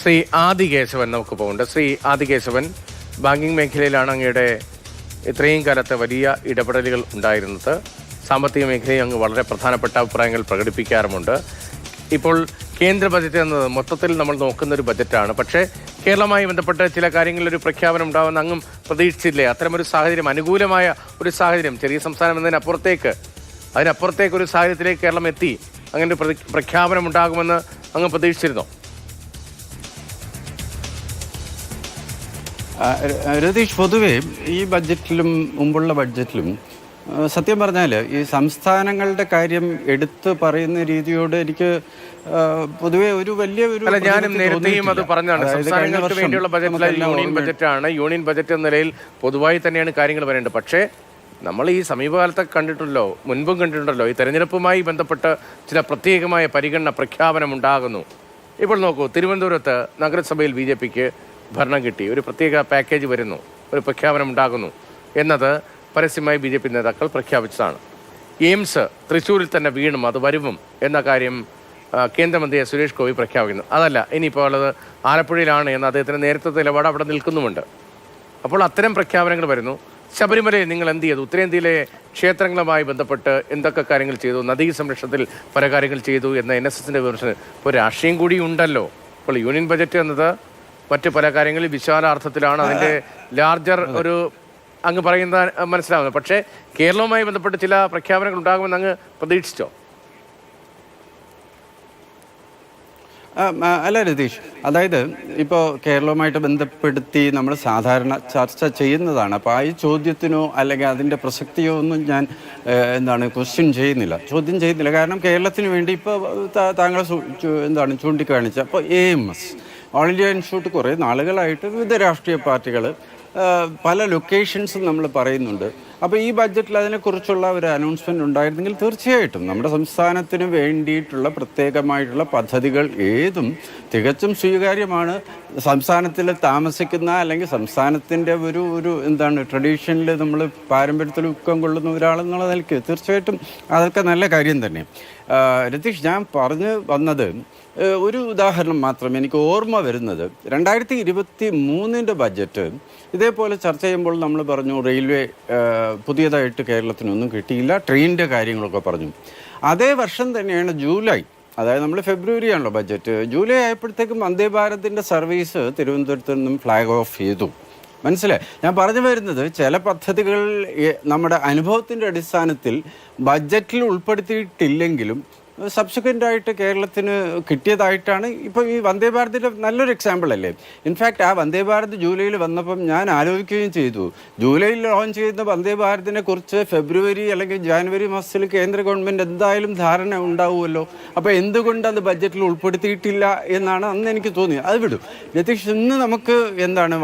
ശ്രീ ആദികേശവൻ നമുക്കിപ്പോൾ ഉണ്ട്. ശ്രീ ആദികേശവൻ, ബാങ്കിങ് മേഖലയിലാണ് അങ്ങയുടെ ഇത്രയും കാലത്തെ വലിയ ഇടപെടലുകൾ ഉണ്ടായിരുന്നത്. സാമ്പത്തിക മേഖലയിൽ അങ്ങ് വളരെ പ്രധാനപ്പെട്ട അഭിപ്രായങ്ങൾ പ്രകടിപ്പിക്കാറുമുണ്ട്. ഇപ്പോൾ കേന്ദ്ര ബജറ്റ് എന്നത് മൊത്തത്തിൽ നമ്മൾ നോക്കുന്നൊരു ബജറ്റാണ്. പക്ഷേ കേരളവുമായി ബന്ധപ്പെട്ട് ചില കാര്യങ്ങളിലൊരു പ്രഖ്യാപനം ഉണ്ടാകുമെന്ന് അങ്ങും പ്രതീക്ഷിച്ചില്ലേ? അത്തരമൊരു സാഹചര്യം, അനുകൂലമായ ഒരു സാഹചര്യം, ചെറിയ സംസ്ഥാനം അതിനപ്പുറത്തേക്ക് ഒരു സാഹചര്യത്തിലേക്ക് കേരളം എത്തി, അങ്ങനെ ഒരു പ്രഖ്യാപനം ഉണ്ടാകുമെന്ന് അങ്ങ് പ്രതീക്ഷിച്ചിരുന്നോ? രതീഷ്, പൊതുവെ ഈ ബഡ്ജറ്റിലും മുമ്പുള്ള ബഡ്ജറ്റിലും സത്യം പറഞ്ഞാൽ ഈ സംസ്ഥാനങ്ങളുടെ കാര്യം എടുത്ത് പറയുന്ന രീതിയോട് എനിക്ക് പൊതുവെ ഒരു വലിയ ഞാനും നേരത്തെയും അത് പറഞ്ഞതാണ്. സംസ്ഥാനങ്ങൾക്ക് വേണ്ടിയുള്ള ബജറ്റിൽ യൂണിയൻ ബജറ്റാണ്. യൂണിയൻ ബജറ്റ് എന്ന നിലയിൽ പൊതുവായി തന്നെയാണ് കാര്യങ്ങൾ പറയേണ്ടത്. പക്ഷേ നമ്മൾ ഈ സമീപകാലത്തൊക്കെ കണ്ടിട്ടുണ്ടല്ലോ, മുൻപും കണ്ടിട്ടുണ്ടല്ലോ, ഈ തെരഞ്ഞെടുപ്പുമായി ബന്ധപ്പെട്ട് ചില പ്രത്യേകമായ പരിഗണന, പ്രഖ്യാപനം ഉണ്ടാകുന്നു. ഇപ്പോൾ നോക്കൂ, തിരുവനന്തപുരത്ത് നഗരസഭയിൽ BJPക്ക് ഭരണം കിട്ടി, ഒരു പ്രത്യേക പാക്കേജ് വരുന്നു, ഒരു പ്രഖ്യാപനം ഉണ്ടാകുന്നു എന്നത് പരസ്യമായി BJP നേതാക്കൾ പ്രഖ്യാപിച്ചതാണ്. എയിംസ് തൃശ്ശൂരിൽ തന്നെ വീണും അത് വരുവും എന്ന കാര്യം കേന്ദ്രമന്ത്രി സുരേഷ് ഗോപി പ്രഖ്യാപിക്കുന്നു. അതല്ല, ഇനിയിപ്പോൾ ഉള്ളത് ആലപ്പുഴയിലാണ് എന്ന് അദ്ദേഹത്തിന് നേരത്തെ നിലപാട് അവിടെ നിൽക്കുന്നുമുണ്ട്. അപ്പോൾ അത്തരം പ്രഖ്യാപനങ്ങൾ വരുന്നു. ശബരിമലയിൽ നിങ്ങൾ എന്ത് ചെയ്തു? ഉത്തരേന്ത്യയിലെ ക്ഷേത്രങ്ങളുമായി ബന്ധപ്പെട്ട് എന്തൊക്കെ കാര്യങ്ങൾ ചെയ്തു? നദീ സംരക്ഷണത്തിൽ പല കാര്യങ്ങൾ ചെയ്തു എന്ന NSSന്റെ വിമർശനം. ഇപ്പോൾ രാഷ്ട്രീയം കൂടി ഉണ്ടല്ലോ. അപ്പോൾ യൂണിയൻ ബജറ്റ് എന്നത് മറ്റ് പല കാര്യങ്ങളിൽ വിശാലാർത്ഥത്തിലാണ്, അതിൻ്റെ ലാർജർ ഒരു അങ്ങ് പറയുന്ന മനസ്സിലാവുന്നത്. പക്ഷേ കേരളവുമായി ബന്ധപ്പെട്ട് ചില പ്രഖ്യാപനങ്ങൾ ഉണ്ടാകുമെന്ന് അങ്ങ് പ്രതീക്ഷിച്ചോ? അല്ല രതീഷ്, അതായത് ഇപ്പോൾ കേരളവുമായിട്ട് ബന്ധപ്പെടുത്തി നമ്മൾ സാധാരണ ചർച്ച ചെയ്യുന്നതാണ്. അപ്പോൾ ആ ഈ ചോദ്യത്തിനോ അല്ലെങ്കിൽ അതിൻ്റെ പ്രസക്തിയോ ഒന്നും ഞാൻ ചോദ്യം ചെയ്യുന്നില്ല. കാരണം കേരളത്തിന് വേണ്ടി ഇപ്പോൾ താങ്കൾ ചൂണ്ടിക്കാണിച്ച അപ്പോൾ AMS ഓൾ ഇന്ത്യ ഇൻസ്റ്റിറ്റ്യൂട്ട് കുറേ നാളുകളായിട്ട് വിവിധ രാഷ്ട്രീയ പാർട്ടികൾ പല ലൊക്കേഷൻസും നമ്മൾ പറയുന്നുണ്ട്. അപ്പോൾ ഈ ബഡ്ജറ്റിൽ അതിനെക്കുറിച്ചുള്ള ഒരു അനൗൺസ്മെൻ്റ് ഉണ്ടായിരുന്നെങ്കിൽ തീർച്ചയായിട്ടും നമ്മുടെ സംസ്ഥാനത്തിന് വേണ്ടിയിട്ടുള്ള പ്രത്യേകമായിട്ടുള്ള പദ്ധതികൾ ഏതും തികച്ചും സ്വീകാര്യമാണ്. സംസ്ഥാനത്തിൽ താമസിക്കുന്ന അല്ലെങ്കിൽ സംസ്ഥാനത്തിൻ്റെ ഒരു ട്രഡീഷനിൽ നമ്മൾ പാരമ്പര്യത്തിൽ ഉക്കം കൊള്ളുന്ന ഒരാളെന്നുള്ള നിലയ്ക്ക് തീർച്ചയായിട്ടും അതൊക്കെ നല്ല കാര്യം തന്നെ. രതീഷ്, ഞാൻ പറഞ്ഞു വന്നത് ഒരു ഉദാഹരണം മാത്രം എനിക്ക് ഓർമ്മ വരുന്നത് 2023 ബഡ്ജറ്റ് ഇതേപോലെ ചർച്ച ചെയ്യുമ്പോൾ നമ്മൾ പറഞ്ഞു റെയിൽവേ പുതിയതായിട്ട് കേരളത്തിനൊന്നും കിട്ടിയില്ല, ട്രെയിനിൻ്റെ കാര്യങ്ങളൊക്കെ പറഞ്ഞു. അതേ വർഷം തന്നെയാണ് ജൂലൈ, അതായത് നമ്മൾ ഫെബ്രുവരി ആണല്ലോ ബഡ്ജറ്റ്, ജൂലൈ ആയപ്പോഴത്തേക്കും വന്ദേ ഭാരതിൻ്റെ സർവീസ് തിരുവനന്തപുരത്ത് നിന്നും ഫ്ലാഗ് ഓഫ് ചെയ്തു. മനസ്സിലായി? ഞാൻ പറഞ്ഞു വരുന്നത് ചില പദ്ധതികൾ നമ്മുടെ അനുഭവത്തിൻ്റെ അടിസ്ഥാനത്തിൽ ബഡ്ജറ്റിൽ ഉൾപ്പെടുത്തിയിട്ടില്ലെങ്കിലും സബ്സിക്വൻ്റായിട്ട് കേരളത്തിന് കിട്ടിയതായിട്ടാണ്. ഇപ്പോൾ ഈ വന്ദേ ഭാരതിൻ്റെ നല്ലൊരു എക്സാമ്പിൾ അല്ലേ. ഇൻഫാക്റ്റ് ആ വന്ദേ ഭാരത് ജൂലൈയിൽ വന്നപ്പം ഞാൻ ആലോചിക്കുകയും ചെയ്തു, ജൂലൈയിൽ ലോഞ്ച് ചെയ്യുന്ന വന്ദേ ഭാരതിനെ കുറിച്ച് ഫെബ്രുവരി അല്ലെങ്കിൽ ജാനുവരി മാസത്തിൽ കേന്ദ്ര ഗവൺമെൻറ് എന്തായാലും ധാരണ ഉണ്ടാവുമല്ലോ. അപ്പോൾ എന്തുകൊണ്ട് അത് ബഡ്ജറ്റിൽ ഉൾപ്പെടുത്തിയിട്ടില്ല എന്നാണ് അന്ന് എനിക്ക് തോന്നിയത്. അത് വിടും രതീഷ്. ഇന്ന് നമുക്ക്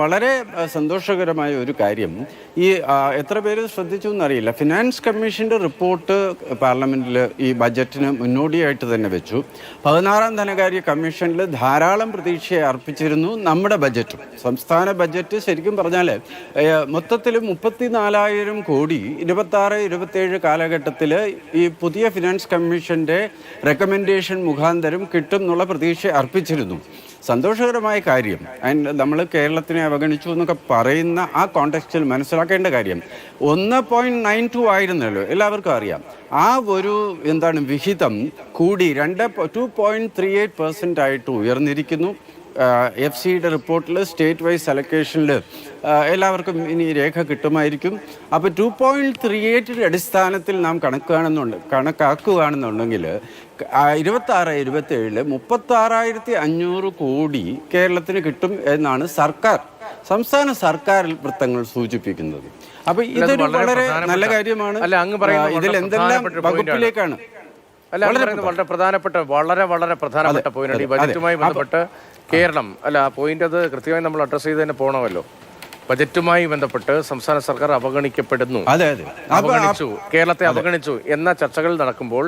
വളരെ സന്തോഷകരമായ ഒരു കാര്യം, ഈ എത്ര പേര് ശ്രദ്ധിച്ചു എന്നറിയില്ല, ഫിനാൻസ് കമ്മീഷൻ്റെ റിപ്പോർട്ട് പാർലമെൻറ്റിൽ ഈ ബഡ്ജറ്റിന് മുന്നോടിയായിട്ട് തന്നെ വെച്ചു. 16ാം ധനകാര്യ കമ്മീഷനിൽ ധാരാളം പ്രതീക്ഷയെ അർപ്പിച്ചിരുന്നു നമ്മുടെ ബഡ്ജറ്റും. സംസ്ഥാന ബഡ്ജറ്റ് ശരിക്കും പറഞ്ഞാൽ മൊത്തത്തിൽ 34,000 കോടി 26-27 കാലഘട്ടത്തിൽ ഈ പുതിയ ഫിനാൻസ് കമ്മീഷൻ്റെ റെക്കമെൻഡേഷൻ മുഖാന്തരം കിട്ടും എന്നുള്ള പ്രതീക്ഷ അർപ്പിച്ചിരുന്നു. സന്തോഷകരമായ കാര്യം. നമ്മൾ കേരളത്തിനെ അവഗണിച്ചു എന്നൊക്കെ പറയുന്ന ആ കോണ്ടെക്സ്റ്റിൽ മനസ്സിലാക്കേണ്ട കാര്യം 1.92 ആയിരുന്നല്ലോ, എല്ലാവർക്കും അറിയാം. ആ ഒരു വിഹിതം കൂടി 2.38% ആയിട്ട് ഉയർന്നിരിക്കുന്നു. FCയുടെ റിപ്പോർട്ടിൽ സ്റ്റേറ്റ് വൈസ് അലൊക്കേഷനിൽ എല്ലാവർക്കും ഇനി രേഖ കിട്ടുമായിരിക്കും. അപ്പോൾ 2.38 അടിസ്ഥാനത്തിൽ നാം കണക്കാക്കുകയാണെന്നുണ്ടെങ്കിൽ 26-27 36,500 കോടി കേരളത്തിന് കിട്ടും എന്നാണ് സംസ്ഥാന സർക്കാർ വൃത്തങ്ങൾ സൂചിപ്പിക്കുന്നത്. അപ്പൊ ഇതൊരു വളരെ നല്ല കാര്യമാണ്. ഇതിൽ എന്തെല്ലാം വകുപ്പിലേക്കാണ് വളരെ പ്രധാനപ്പെട്ട പോയിന്റ് ഈ ബജറ്റുമായി ബന്ധപ്പെട്ട് കേരളം പോയിന്റ് അത് കൃത്യമായി നമ്മൾ അഡ്രസ് ചെയ്ത് തന്നെ പോകണമല്ലോ. ബജറ്റുമായി ബന്ധപ്പെട്ട് സംസ്ഥാന സർക്കാർ അവഗണിക്കപ്പെടുന്നു, കേരളത്തെ അവഗണിച്ചു എന്ന ചർച്ചകൾ നടക്കുമ്പോൾ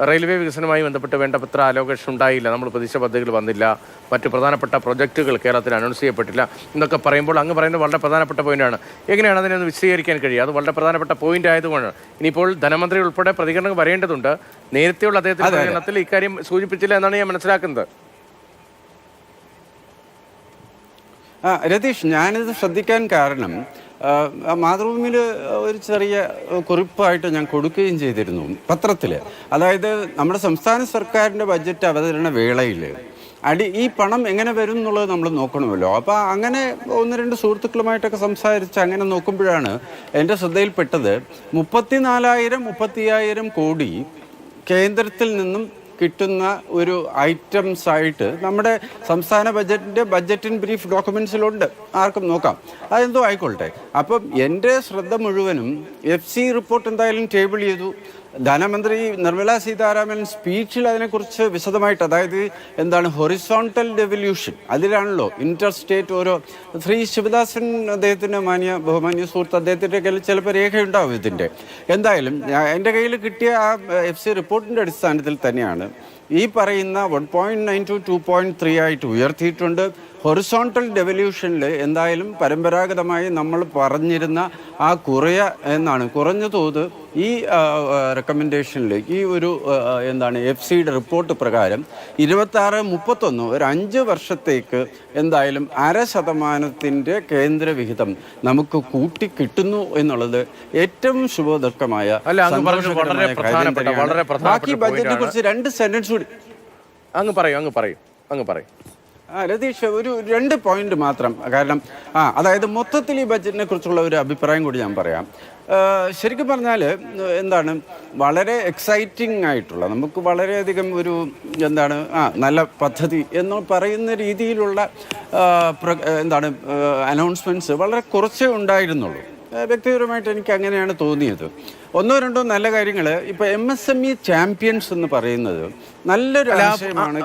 റെയിൽവേ വികസനവുമായി ബന്ധപ്പെട്ട് വേണ്ടത്ര അലോക്കേഷൻ ഉണ്ടായില്ല, നമ്മൾ പ്രതീക്ഷ പദ്ധതികൾ വന്നില്ല, മറ്റ് പ്രധാനപ്പെട്ട പ്രൊജക്റ്റുകൾ കേരളത്തിൽ അനൗൺസ് ചെയ്യപ്പെട്ടില്ല എന്നൊക്കെ പറയുമ്പോൾ അങ്ങ് പറയുന്നത് വളരെ പ്രധാനപ്പെട്ട പോയിന്റാണ്. എങ്ങനെയാണ് അതിനെ ഒന്ന് വിശദീകരിക്കാൻ കഴിയുക? അത് വളരെ പ്രധാനപ്പെട്ട പോയിന്റ് ആയതുകൊണ്ടാണ്. ഇനിയിപ്പോൾ ധനമന്ത്രി ഉൾപ്പെടെ പ്രതികരണം വരേണ്ടതുണ്ട്. നേരത്തെയുള്ള അദ്ദേഹത്തിന്റെ പ്രതികരണത്തിൽ ഇക്കാര്യം സൂചിപ്പിച്ചില്ല എന്നാണ് ഞാൻ മനസ്സിലാക്കുന്നത്. രതീഷ്, ഞാനിത് ശ്രദ്ധിക്കാൻ കാരണം മാതൃഭൂമിയിൽ ഒരു ചെറിയ കുറിപ്പായിട്ട് ഞാൻ കൊടുക്കുകയും ചെയ്തിരുന്നു പത്രത്തിൽ. അതായത് നമ്മുടെ സംസ്ഥാന സർക്കാരിൻ്റെ ബഡ്ജറ്റ് അവതരണ വേളയിൽ ഈ പണം എങ്ങനെ വരും എന്നുള്ളത് നമ്മൾ നോക്കണമല്ലോ. അപ്പോൾ അങ്ങനെ 1-2 സുഹൃത്തുക്കളുമായിട്ടൊക്കെ സംസാരിച്ച് അങ്ങനെ നോക്കുമ്പോഴാണ് എൻ്റെ ശ്രദ്ധയിൽപ്പെട്ടത് 34,000-35,000 കോടി കേന്ദ്രത്തിൽ നിന്നും കിട്ടുന്ന ഒരു ഐറ്റംസ് ആയിട്ട് നമ്മുടെ സംസ്ഥാന ബഡ്ജറ്റ് ഇൻ ബ്രീഫ് ഡോക്യുമെൻസിലുണ്ട്, ആർക്കും നോക്കാം, അതെന്തോ ആയിക്കോട്ടെ. അപ്പം എൻ്റെ ശ്രദ്ധ മുഴുവനും FC റിപ്പോർട്ട് എന്തായാലും ടേബിൾ ചെയ്തു. ധനമന്ത്രി നിർമ്മല സീതാരാമൻ സ്പീച്ചിൽ അതിനെക്കുറിച്ച് വിശദമായിട്ട്, അതായത് എന്താണ് ഹൊറിസോണ്ടൽ ഡെവല്യൂഷൻ, അതിലാണല്ലോ ഇന്റർ സ്റ്റേറ്റ് ഓരോ ശ്രീ ശിവദാസൻ അദ്ദേഹത്തിൻ്റെ ബഹുമാന്യ സുഹൃത്ത്, അദ്ദേഹത്തിൻ്റെ കയ്യിൽ ചിലപ്പോൾ രേഖയുണ്ടാവും ഇതിൻ്റെ. എന്തായാലും എൻ്റെ കയ്യിൽ കിട്ടിയ ആ FC റിപ്പോർട്ടിൻ്റെ അടിസ്ഥാനത്തിൽ തന്നെയാണ് ഈ പറയുന്ന 1.9 to 2.3 ആയിട്ട് ഉയർത്തിയിട്ടുണ്ട്. ഹൊറിസോണ്ടൽ ഡെവല്യൂഷനിൽ എന്തായാലും പരമ്പരാഗതമായി നമ്മൾ പറഞ്ഞിരുന്ന ആ കുറഞ്ഞ തോത് ഈ റെക്കമെൻഡേഷനിൽ ഈ ഒരു FC-യുടെ റിപ്പോർട്ട് പ്രകാരം 26-31 ഒരു 5 വർഷത്തേക്ക് എന്തായാലും 0.5% കേന്ദ്രവിഹിതം നമുക്ക് കൂട്ടി കിട്ടുന്നു എന്നുള്ളത് ഏറ്റവും ശുഭോദർക്കമായ ബാക്കി ബഡ്ജറ്റിനെ കുറിച്ച് 2 സെന്റൻസ് കൂടി അങ്ങ് പറയൂ. രതീഷ്, ഒരു 2 പോയിന്റ് മാത്രം. കാരണം അതായത് മൊത്തത്തിൽ ഈ ബഡ്ജറ്റിനെ കുറിച്ചുള്ള ഒരു അഭിപ്രായം കൂടി ഞാൻ പറയാം. ശരിക്കും പറഞ്ഞാൽ വളരെ എക്സൈറ്റിംഗ് ആയിട്ടുള്ള, നമുക്ക് വളരെയധികം ഒരു നല്ല പദ്ധതി എന്ന് പറയുന്ന രീതിയിലുള്ള അനൗൺസ്മെൻറ്റ്സ് വളരെ കുറച്ചേ ഉണ്ടായിരുന്നുള്ളൂ. വ്യക്തിപരമായിട്ട് എനിക്ക് അങ്ങനെയാണ് തോന്നിയത്. 1-2 നല്ല കാര്യങ്ങൾ. ഇപ്പോൾ MSME ചാമ്പ്യൻസ് എന്ന് പറയുന്നത് നല്ലൊരു ആശയമാണ്.